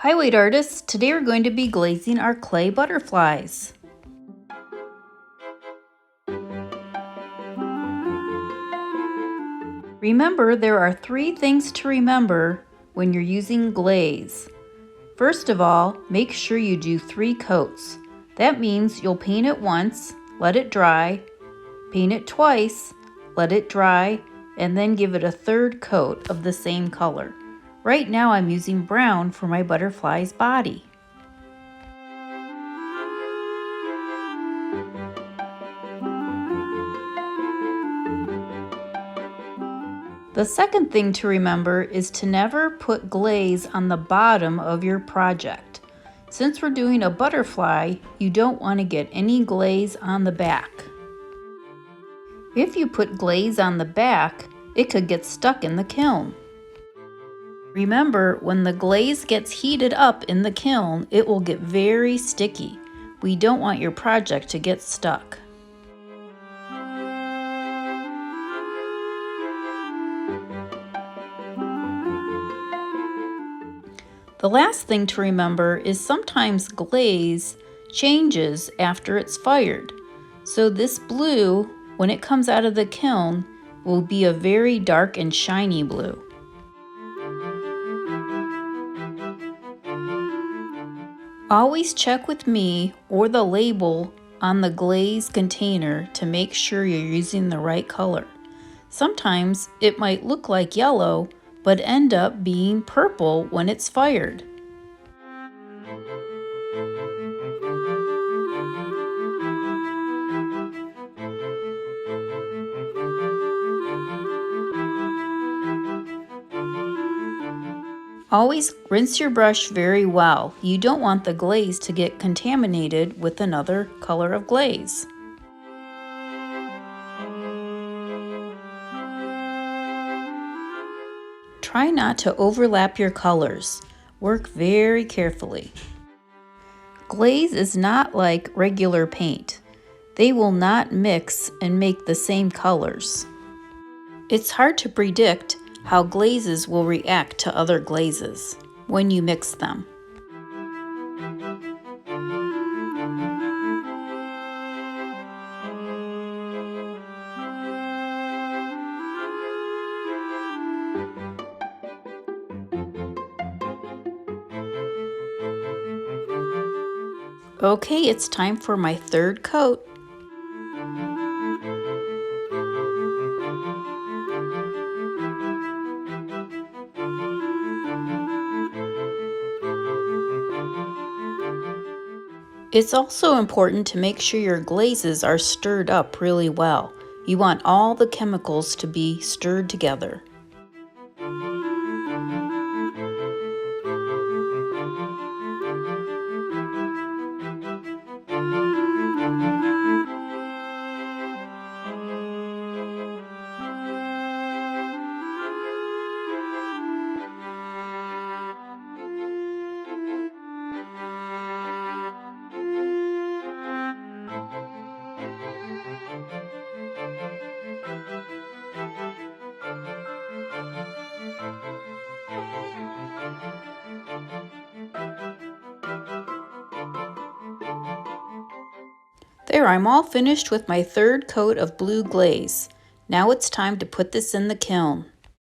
Hi weight artists, today we're going to be glazing our clay butterflies. Remember, there are 3 things to remember when you're using glaze. First of all, make sure you do 3 coats. That means you'll paint it once, let it dry, paint it twice, let it dry, and then give it a 3rd coat of the same color. Right now I'm using brown for my butterfly's body. The second thing to remember is to never put glaze on the bottom of your project. Since we're doing a butterfly, you don't want to get any glaze on the back. If you put glaze on the back, it could get stuck in the kiln. Remember, when the glaze gets heated up in the kiln, it will get very sticky. We don't want your project to get stuck. The last thing to remember is sometimes glaze changes after it's fired. So this blue, when it comes out of the kiln, will be a very dark and shiny blue. Always check with me or the label on the glaze container to make sure you're using the right color. Sometimes it might look like yellow, but end up being purple when it's fired. Always rinse your brush very well. You don't want the glaze to get contaminated with another color of glaze. Try not to overlap your colors. Work very carefully. Glaze is not like regular paint. They will not mix and make the same colors. It's hard to predict how glazes will react to other glazes when you mix them. Okay, it's time for my 3rd coat. It's also important to make sure your glazes are stirred up really well. You want all the chemicals to be stirred together. There, I'm all finished with my 3rd coat of blue glaze. Now it's time to put this in the kiln.